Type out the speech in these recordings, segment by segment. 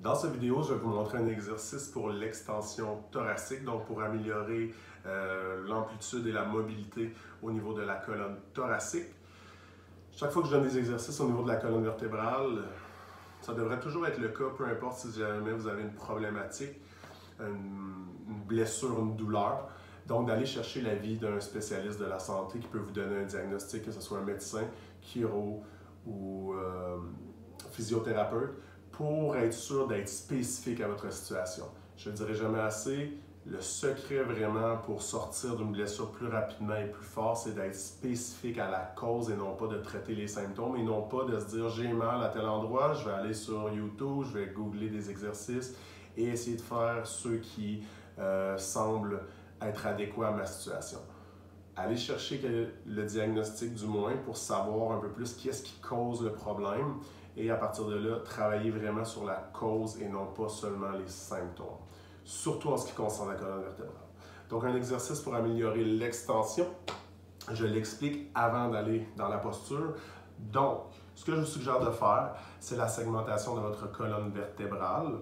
Dans cette vidéo, je vais vous montrer un exercice pour l'extension thoracique, donc pour améliorer l'amplitude et la mobilité au niveau de la colonne thoracique. Chaque fois que je donne des exercices au niveau de la colonne vertébrale, ça devrait toujours être le cas, peu importe si jamais vous avez une problématique, une blessure, une douleur. Donc, d'aller chercher l'avis d'un spécialiste de la santé qui peut vous donner un diagnostic, que ce soit un médecin, chiro ou physiothérapeute, pour être sûr d'être spécifique à votre situation. Je ne dirai jamais assez, le secret vraiment pour sortir d'une blessure plus rapidement et plus fort, c'est d'être spécifique à la cause et non pas de traiter les symptômes et non pas de se dire j'ai mal à tel endroit, je vais aller sur YouTube, je vais googler des exercices et essayer de faire ceux qui semblent être adéquats à ma situation. Allez chercher le diagnostic du moins pour savoir un peu plus qu'est-ce qui cause le problème et à partir de là, travailler vraiment sur la cause et non pas seulement les symptômes, surtout en ce qui concerne la colonne vertébrale. Donc un exercice pour améliorer l'extension, je l'explique avant d'aller dans la posture. Donc, ce que je vous suggère de faire, c'est la segmentation de votre colonne vertébrale,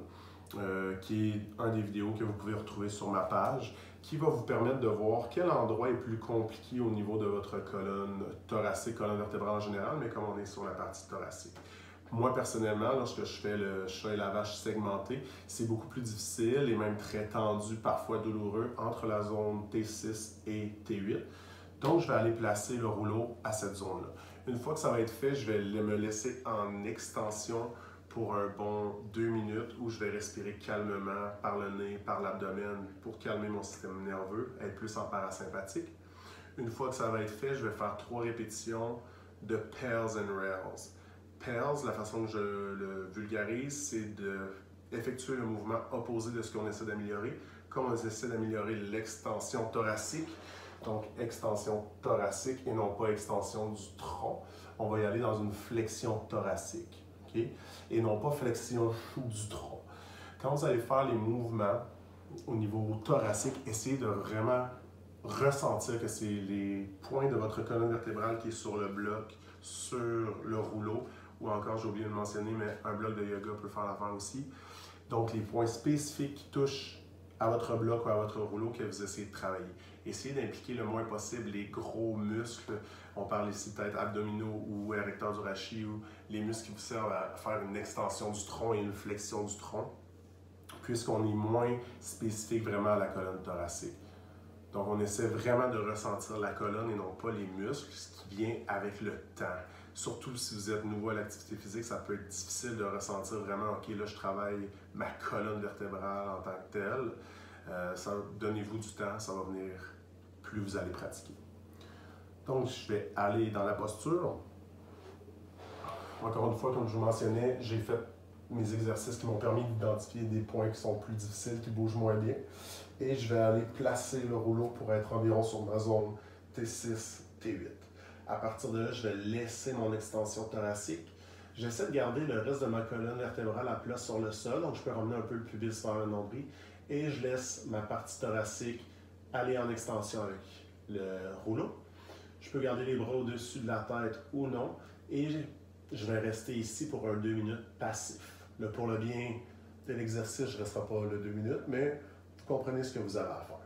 qui est un des vidéos que vous pouvez retrouver sur ma page, qui va vous permettre de voir quel endroit est plus compliqué au niveau de votre colonne thoracique, colonne vertébrale en général, mais comme on est sur la partie thoracique. Moi, personnellement, lorsque je fais le chat et la vache segmenté, c'est beaucoup plus difficile et même très tendu, parfois douloureux, entre la zone T6 et T8. Donc, je vais aller placer le rouleau à cette zone-là. Une fois que ça va être fait, je vais me laisser en extension pour un bon 2 minutes où je vais respirer calmement par le nez, par l'abdomen pour calmer mon système nerveux, être plus en parasympathique. Une fois que ça va être fait, je vais faire 3 répétitions de pairs and rails. Pairs, la façon que je le vulgarise, c'est d'effectuer le mouvement opposé de ce qu'on essaie d'améliorer. Comme on essaie d'améliorer l'extension thoracique, donc extension thoracique et non pas extension du tronc, on va y aller dans une flexion thoracique, okay? Et non pas flexion du tronc. Quand vous allez faire les mouvements au niveau thoracique, essayez de vraiment ressentir que c'est les points de votre colonne vertébrale qui est sur le bloc, sur le rouleau, ou encore, j'ai oublié de mentionner, mais un bloc de yoga peut faire l'affaire aussi. Donc, les points spécifiques qui touchent à votre bloc ou à votre rouleau que vous essayez de travailler. Essayez d'impliquer le moins possible les gros muscles. On parle ici peut-être abdominaux ou érecteurs du rachis ou les muscles qui vous servent à faire une extension du tronc et une flexion du tronc, puisqu'on est moins spécifique vraiment à la colonne thoracique. Donc, on essaie vraiment de ressentir la colonne et non pas les muscles, ce qui vient avec le temps. Surtout si vous êtes nouveau à l'activité physique, ça peut être difficile de ressentir vraiment, OK, là, je travaille ma colonne vertébrale en tant que telle. Donnez-vous du temps, ça va venir plus vous allez pratiquer. Donc, je vais aller dans la posture. Encore une fois, comme je vous mentionnais, j'ai fait mes exercices qui m'ont permis d'identifier des points qui sont plus difficiles, qui bougent moins bien. Et je vais aller placer le rouleau pour être environ sur ma zone T6, T8. À partir de là, je vais laisser mon extension thoracique. J'essaie de garder le reste de ma colonne vertébrale à plat sur le sol, donc je peux ramener un peu le pubis vers le nombril. Et je laisse ma partie thoracique aller en extension avec le rouleau. Je peux garder les bras au-dessus de la tête ou non. Et je vais rester ici pour un 2 minutes passif. Là, pour le bien de l'exercice, je ne resterai pas le 2 minutes, mais vous comprenez ce que vous avez à faire.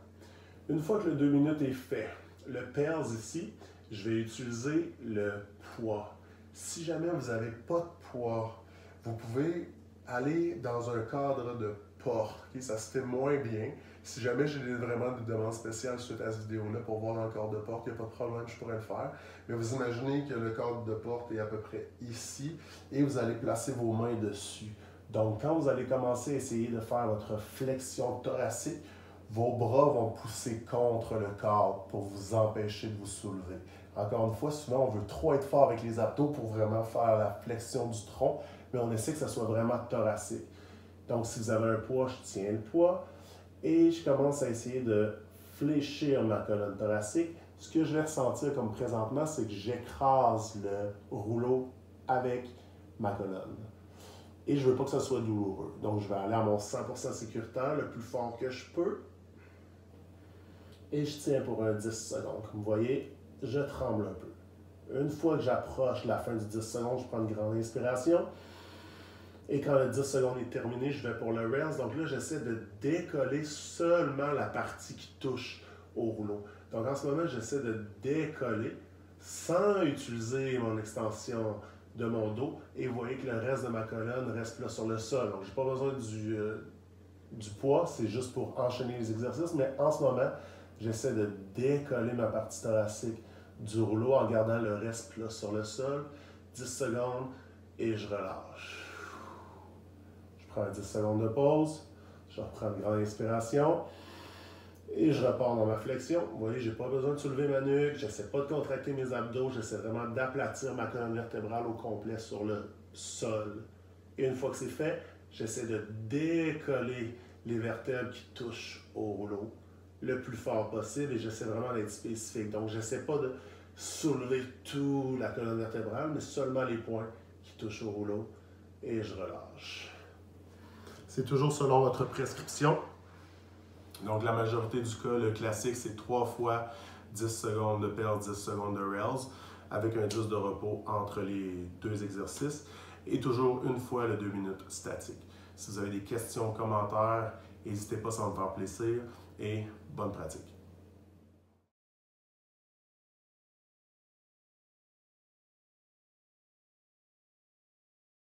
Une fois que le 2 minutes est fait, le pairs ici, je vais utiliser le poids. Si jamais vous n'avez pas de poids, vous pouvez aller dans un cadre de porte. Okay? Ça se fait moins bien. Si jamais j'ai vraiment des demandes spéciales suite à cette vidéo-là pour voir dans le cadre de porte, il n'y a pas de problème, je pourrais le faire. Mais vous imaginez que le cadre de porte est à peu près ici et vous allez placer vos mains dessus. Donc, quand vous allez commencer à essayer de faire votre flexion thoracique, vos bras vont pousser contre le cadre pour vous empêcher de vous soulever. Encore une fois, souvent, on veut trop être fort avec les abdos pour vraiment faire la flexion du tronc, mais on essaie que ça soit vraiment thoracique. Donc, si vous avez un poids, je tiens le poids et je commence à essayer de fléchir ma colonne thoracique. Ce que je vais ressentir comme présentement, c'est que j'écrase le rouleau avec ma colonne. Et je ne veux pas que ça soit douloureux. Donc, je vais aller à mon 100% sécuritaire, le plus fort que je peux. Et je tiens pour un 10 secondes. Comme vous voyez, je tremble un peu. Une fois que j'approche la fin du 10 secondes, je prends une grande inspiration. Et quand le 10 secondes est terminé, je vais pour le rails. Donc là, j'essaie de décoller seulement la partie qui touche au rouleau. Donc en ce moment, j'essaie de décoller sans utiliser mon extension de mon dos. Et vous voyez que le reste de ma colonne reste là sur le sol. Donc je n'ai pas besoin du poids, c'est juste pour enchaîner les exercices. Mais en ce moment, j'essaie de décoller ma partie thoracique du rouleau en gardant le reste plat sur le sol. 10 secondes et je relâche. Je prends 10 secondes de pause. Je reprends une grande inspiration. Et je repars dans ma flexion. Vous voyez, je n'ai pas besoin de soulever ma nuque. Je n'essaie pas de contracter mes abdos. J'essaie vraiment d'aplatir ma colonne vertébrale au complet sur le sol. Et une fois que c'est fait, j'essaie de décoller les vertèbres qui touchent au rouleau le plus fort possible et j'essaie vraiment d'être spécifique. Donc, je n'essaie pas de soulever toute la colonne vertébrale, mais seulement les points qui touchent au rouleau et je relâche. C'est toujours selon votre prescription. Donc, la majorité du cas, le classique, c'est 3 fois 10 secondes de perle, 10 secondes de rails, avec un 10 de repos entre les 2 exercices, et toujours une fois le 2 minutes statique. Si vous avez des questions, commentaires, n'hésitez pas, ça va me faire plaisir, et bonne pratique.